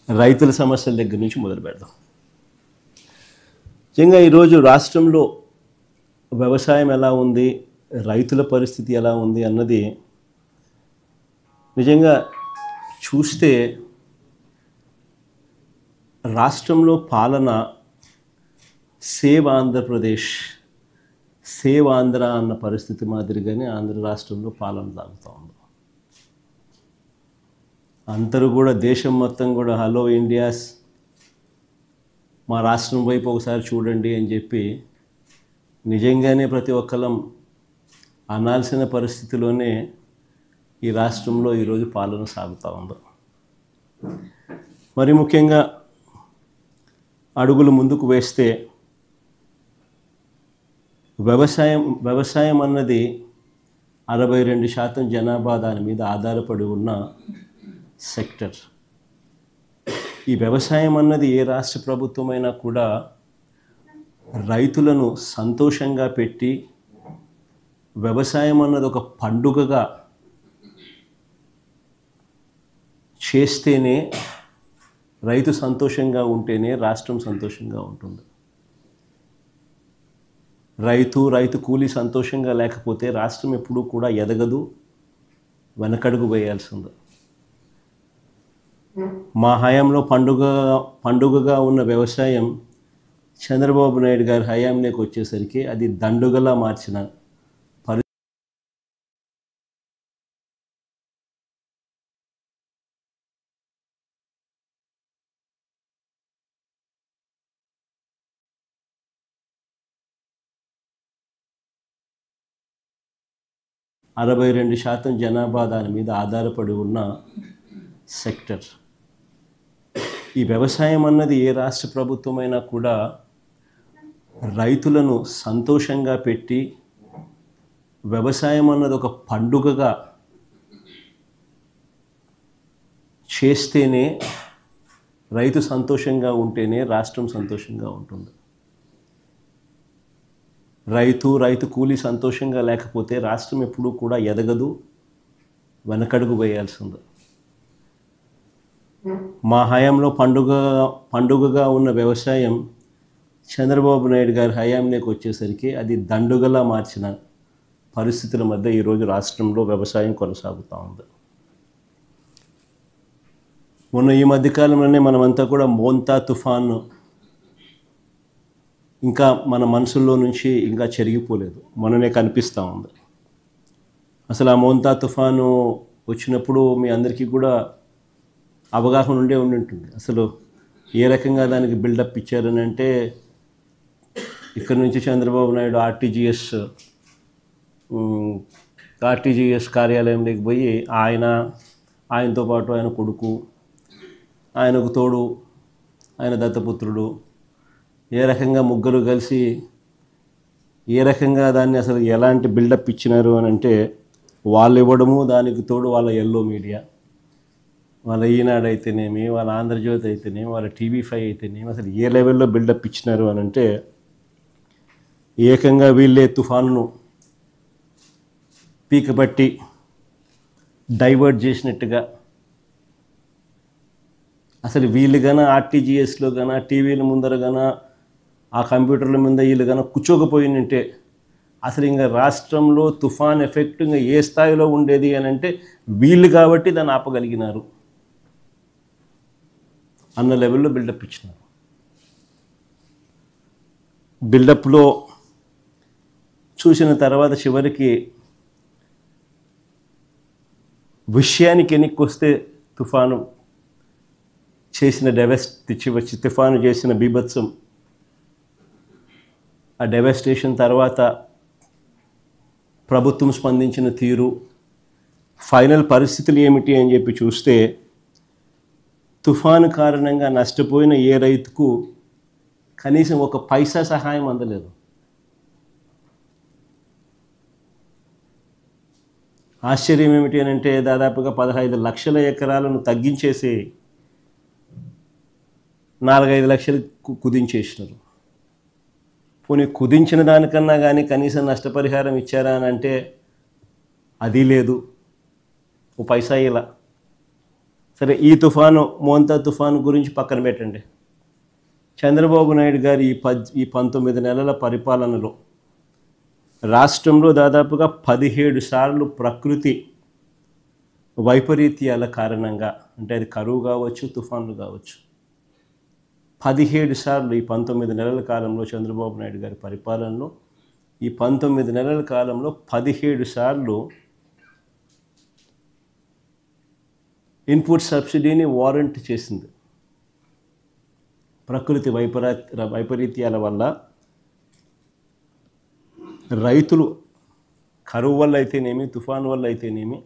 రైతుల సమస్యల దగ్గర నుంచి మొదలు పెడదాం. నిజంగా ఈరోజు రాష్ట్రంలో వ్యవసాయం ఎలా ఉంది, రైతుల పరిస్థితి ఎలా ఉంది అన్నది నిజంగా చూస్తే రాష్ట్రంలో పాలన సేవ్ ఆంధ్రప్రదేశ్, సేవ్ ఆంధ్ర అన్న పరిస్థితి మాదిరిగానే ఆంధ్ర రాష్ట్రంలో పాలన సాగుతూ ఉంది. అందరూ కూడా దేశం మొత్తం కూడా హలో ఇండియాస్, మా రాష్ట్రం వైపు ఒకసారి చూడండి అని చెప్పి నిజంగానే ప్రతి ఒక్కరం అనాల్సిన పరిస్థితిలోనే ఈ రాష్ట్రంలో ఈరోజు పాలన సాగుతూ ఉంది. మరి ముఖ్యంగా అడుగులు ముందుకు వేస్తే వ్యవసాయం అన్నది 62% జనాభా దాని మీద ఆధారపడి ఉన్న సెక్టర్. ఈ వ్యవసాయం అన్నది ఏ రాష్ట్ర ప్రభుత్వమైనా కూడా రైతులను సంతోషంగా పెట్టి, వ్యవసాయం అన్నది ఒక పండుగగా చేస్తేనే, రైతు సంతోషంగా ఉంటేనే రాష్ట్రం సంతోషంగా ఉంటుంది. రైతు కూలీ సంతోషంగా లేకపోతే రాష్ట్రం ఎప్పుడూ కూడా ఎదగదు, వెనకడుగు వేయాల్సింది. మా హయాంలో పండుగగా ఉన్న వ్యవసాయం చంద్రబాబు నాయుడు గారి హయాంలోకి వచ్చేసరికి అది దండుగలా మార్చిన పరిస్థితి. 62% జనాభా దాని మీద ఆధారపడి ఉన్న సెక్టర్. ఈ వ్యవసాయం అన్నది ఏ రాష్ట్ర ప్రభుత్వమైనా కూడా రైతులను సంతోషంగా పెట్టి, వ్యవసాయం అన్నది ఒక పండుగగా చేస్తేనే, రైతు సంతోషంగా ఉంటేనే రాష్ట్రం సంతోషంగా ఉంటుంది. రైతు కూలీ సంతోషంగా లేకపోతే రాష్ట్రం ఎప్పుడూ కూడా ఎదగదు, వెనకడుగు వేయాల్సింది. మా హయాంలో పండుగగా ఉన్న వ్యవసాయం చంద్రబాబు నాయుడు గారి హయాంలోకి వచ్చేసరికి అది దండుగలా మార్చిన పరిస్థితుల మధ్య ఈరోజు రాష్ట్రంలో వ్యవసాయం కొనసాగుతూ ఉంది. మొన్న ఈ మధ్యకాలంలోనే మనమంతా కూడా మోంతా తుఫాను ఇంకా మన మనసుల్లో నుంచి ఇంకా చెరిగిపోలేదు, మొన్ననే కనిపిస్తూ ఉంది. అసలు ఆ మోంతా తుఫాను వచ్చినప్పుడు మీ అందరికీ కూడా అవగాహన ఉండి ఉంటుంది. అసలు ఏ రకంగా దానికి బిల్డప్ ఇచ్చారని అంటే, ఇక్కడ నుంచి చంద్రబాబు నాయుడు ఆర్టీజీఎస్ కార్యాలయంలోకి పోయి ఆయనతో పాటు ఆయన కొడుకు, ఆయనకు తోడు ఆయన దత్తపుత్రుడు, ఏ రకంగా ముగ్గురు కలిసి ఏ రకంగా దాన్ని అసలు ఎలాంటి బిల్డప్ ఇచ్చినారు అని అంటే, వాళ్ళు ఇవ్వడము, దానికి తోడు వాళ్ళ ఎల్లో మీడియా, వాళ్ళ ఈనాడు అయితేనేమి, వాళ్ళ ఆంధ్రజ్యోతి అయితేనేమి, వాళ్ళ TV5 అయితేనేమి, అసలు ఏ లెవెల్లో బిల్డప్ ఇచ్చినారు అని అంటే, ఏకంగా వీళ్ళే తుఫానును పీకబట్టి డైవర్ట్ చేసినట్టుగా, అసలు వీళ్ళు గాన ఆర్టీజీఎస్లో గాన టీవీల ముందర గాన ఆ కంప్యూటర్ల మీద వీళ్ళు గాన కూర్చోకపోయినంటే అసలు ఇంకా రాష్ట్రంలో తుఫాన్ ఎఫెక్ట్ ఇంకా ఏ స్థాయిలో ఉండేది అని అంటే, వీళ్ళు కాబట్టి దాన్ని ఆపగలిగినారు అన్న లెవెల్లో బిల్డప్ ఇచ్చినారు. బిల్డప్లో చూసిన తర్వాత చివరికి విషయానికి ఎన్నిక వస్తే తుఫాను చేసిన బీభత్సం, ఆ డెవస్టేషన్ తర్వాత ప్రభుత్వం స్పందించిన తీరు, ఫైనల్ పరిస్థితులు ఏమిటి అని చెప్పి చూస్తే, తుఫాను కారణంగా నష్టపోయిన ఏ రైతుకు కనీసం ఒక పైసా సహాయం అందలేదు. ఆశ్చర్యం ఏమిటి అని అంటే, దాదాపుగా 15 లక్షల ఎకరాలను తగ్గించేసి 4-5 లక్షలు కుదించేసినారు. పోనీ కుదించిన దానికన్నా కానీ కనీసం నష్టపరిహారం ఇచ్చారా అని అంటే అది లేదు, ఓ పైసా ఇలా. సరే, ఈ తుఫాను మోంతా తుఫాను గురించి పక్కన పెట్టండి. చంద్రబాబు నాయుడు గారి ఈ 19 నెలల పరిపాలనలో రాష్ట్రంలో దాదాపుగా 17 సార్లు ప్రకృతి వైపరీత్యాల కారణంగా, అంటే అది కరువు కావచ్చు, తుఫాన్లు కావచ్చు, 17 సార్లు ఈ 19 నెలల కాలంలో చంద్రబాబు నాయుడు గారి పరిపాలనలో ఈ 19 నెలల కాలంలో 17 సార్లు ఇన్పుట్ సబ్సిడీని వారంట్ చేసింది. ప్రకృతి వైపరీత్యాల వల్ల రైతులు కరువు వల్ల అయితేనేమి, తుఫాను వల్ల అయితేనేమి,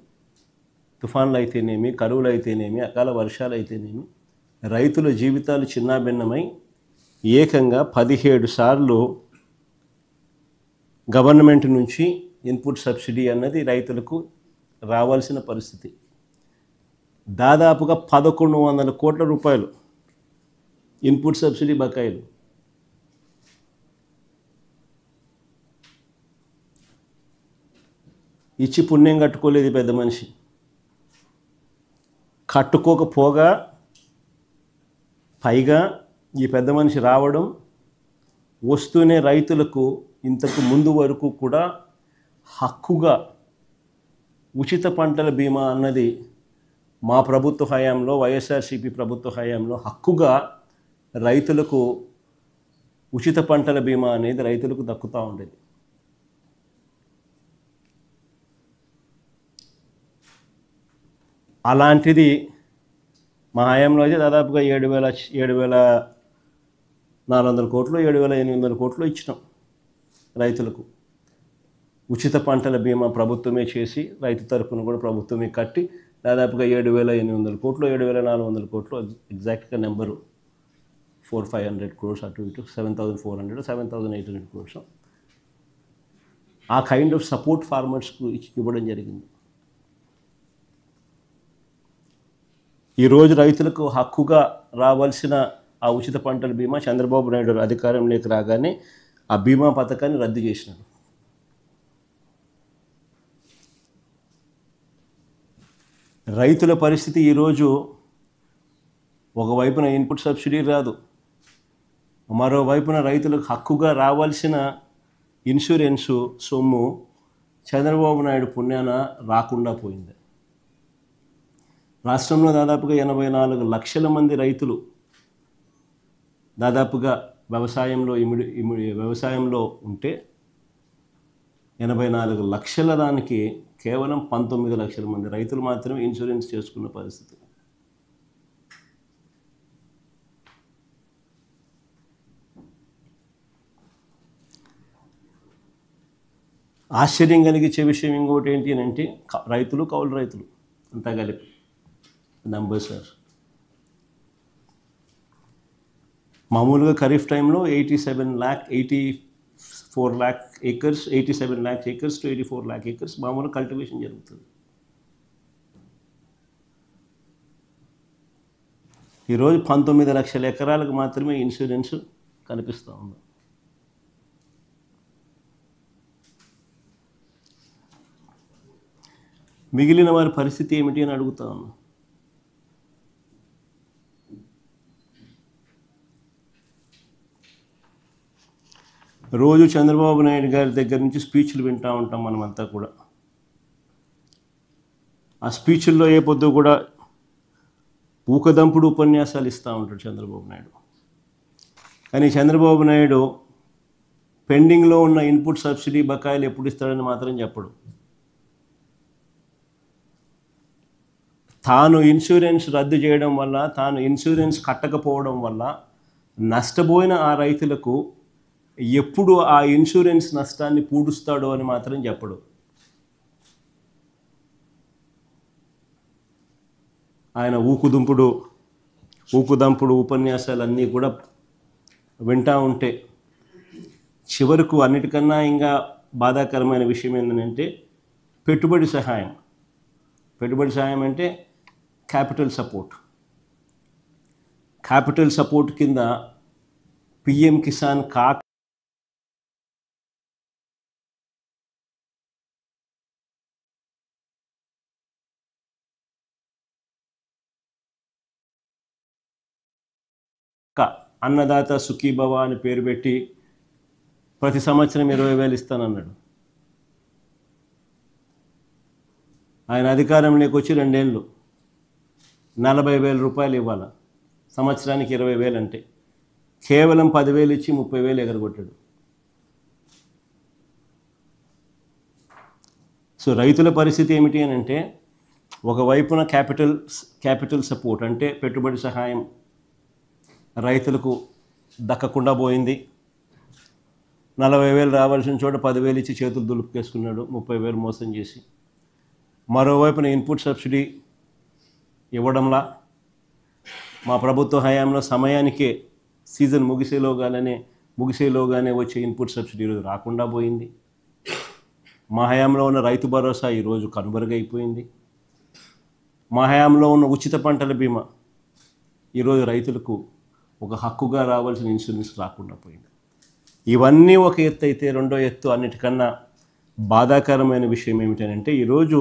తుఫాన్లు అయితేనేమి, కరువులు అయితేనేమి, అకాల వర్షాలు అయితేనేమి, రైతుల జీవితాలు చిన్నాభిన్నమై ఏకంగా 17 సార్లు గవర్నమెంట్ నుంచి ఇన్పుట్ సబ్సిడీ అన్నది రైతులకు రావాల్సిన పరిస్థితి. దాదాపుగా 1100 కోట్ల రూపాయలు ఇన్పుట్ సబ్సిడీ బకాయిలు. ఇచ్చి పుణ్యం కట్టుకోలేదు పెద్ద మనిషి. కట్టుకోకపోగా పైగా ఈ పెద్ద మనిషి రావడం, వస్తూనే రైతులకు ఇంతకు ముందు వరకు కూడా హక్కుగా ఉచిత పంటల బీమా అన్నది మా ప్రభుత్వ హయాంలో, వైఎస్ఆర్సీపీ ప్రభుత్వ హయాంలో హక్కుగా రైతులకు ఉచిత పంటల బీమా అనేది రైతులకు దక్కుతూ ఉండేది. అలాంటిది మా హయాంలో అయితే దాదాపుగా 7,400 కోట్లు, 7,800 కోట్లు ఇచ్చినాం రైతులకు. ఉచిత పంటల బీమా ప్రభుత్వమే చేసి, రైతు తరఫున కూడా ప్రభుత్వమే కట్టి దాదాపుగా 7,800 కోట్లు, 7,400 కోట్లు, ఎగ్జాక్ట్గా నెంబరు 400-500 crores అటు ఇటు, 7,400, 7,800 crores ఆ కైండ్ ఆఫ్ సపోర్ట్ ఫార్మర్స్కు ఇవ్వడం జరిగింది. ఈరోజు రైతులకు హక్కుగా రావాల్సిన ఆ ఉచిత పంటల బీమా చంద్రబాబు నాయుడు అధికారంలోకి రాగానే ఆ బీమా పథకాన్ని రద్దు చేసినాడు. రైతుల పరిస్థితి ఈరోజు ఒకవైపున ఇన్పుట్ సబ్సిడీ రాదు, మరోవైపున రైతులకు హక్కుగా రావాల్సిన ఇన్సూరెన్సు సొమ్ము చంద్రబాబు నాయుడు పుణ్యాన రాకుండా పోయింది. రాష్ట్రంలో దాదాపుగా 84 లక్షల మంది రైతులు దాదాపుగా వ్యవసాయంలో ఉంటే 84 లక్షల దానికి కేవలం 19 లక్షల మంది రైతులు మాత్రమే ఇన్సూరెన్స్ చేసుకున్న పరిస్థితి. ఆశ్చర్యం కలిగించే విషయం ఇంకోటి ఏంటి అని అంటే, రైతులు, కౌలు రైతులు అంతా కలిపి నంబర్స్ సార్. మామూలుగా ఖరీఫ్ టైంలో 84 lakh acres, 87 lakh acres to 84 lakh acres మామూలుగా కల్టివేషన్ జరుగుతుంది. ఈరోజు 19 లక్షల ఎకరాలకు మాత్రమే ఇన్సూరెన్స్ కనిపిస్తూ ఉంది. మిగిలిన వారి పరిస్థితి ఏమిటి అని అడుగుతా ఉన్నా. రోజు చంద్రబాబు నాయుడు గారి దగ్గర నుంచి స్పీచ్లు వింటూ ఉంటాం మనమంతా కూడా. ఆ స్పీచ్ల్లో ఏ పొద్దు కూడా ఊకదంపుడు ఉపన్యాసాలు ఇస్తూ ఉంటాడు చంద్రబాబు నాయుడు. కానీ చంద్రబాబు నాయుడు పెండింగ్లో ఉన్న ఇన్పుట్ సబ్సిడీ బకాయిలు ఎప్పుడు ఇస్తాడని మాత్రం చెప్పడు. తాను ఇన్సూరెన్స్ రద్దు చేయడం వల్ల, తాను ఇన్సూరెన్స్ కట్టకపోవడం వల్ల నష్టపోయిన ఆ రైతులకు ఎప్పుడు ఆ ఇన్సూరెన్స్ నష్టాన్ని పూడుస్తాడో అని మాత్రం చెప్పడు. ఆయన ఊకుదంపుడు ఉపన్యాసాలన్నీ కూడా వింటూ ఉంటే చివరకు అన్నిటికన్నా ఇంకా బాధాకరమైన విషయం ఏంటంటే పెట్టుబడి సహాయం అంటే క్యాపిటల్ సపోర్ట్ కింద పిఎం కిసాన్ అన్నదాత సుఖీభవ అని పేరు పెట్టి ప్రతి సంవత్సరం 20,000 ఇస్తానన్నాడు. ఆయన అధికారంలోకి వచ్చి 2 ఏళ్ళు 40,000 రూపాయలు ఇవ్వాలి, సంవత్సరానికి 20,000 అంటే కేవలం 10,000 ఇచ్చి 30,000 ఎగరగొట్టాడు. సో రైతుల పరిస్థితి ఏమిటి అని అంటే, ఒకవైపున క్యాపిటల్ సపోర్ట్ అంటే పెట్టుబడి సహాయం రైతులకు దక్కకుండా పోయింది. 40,000 రావాల్సిన చోట 10,000 ఇచ్చి చేతులు దులుపుకేసుకున్నాడు, 30,000 మోసం చేసి. మరోవైపున ఇన్పుట్ సబ్సిడీ ఇవ్వడంలా మా ప్రభుత్వ హయాంలో సమయానికే సీజన్ ముగిసేలోగానే వచ్చే ఇన్పుట్ సబ్సిడీ ఈరోజు రాకుండా పోయింది. మా హయాంలో ఉన్న రైతు భరోసా ఈరోజు కనుమరుగైపోయింది. మా హయాంలో ఉన్న ఉచిత పంటల బీమా ఈరోజు రైతులకు ఒక హక్కుగా రావాల్సిన ఇన్సూరెన్స్ రాకుండా పోయింది. ఇవన్నీ ఒక ఎత్తు అయితే, రెండో ఎత్తు అన్నిటికన్నా బాధాకరమైన విషయం ఏమిటంటే, ఈరోజు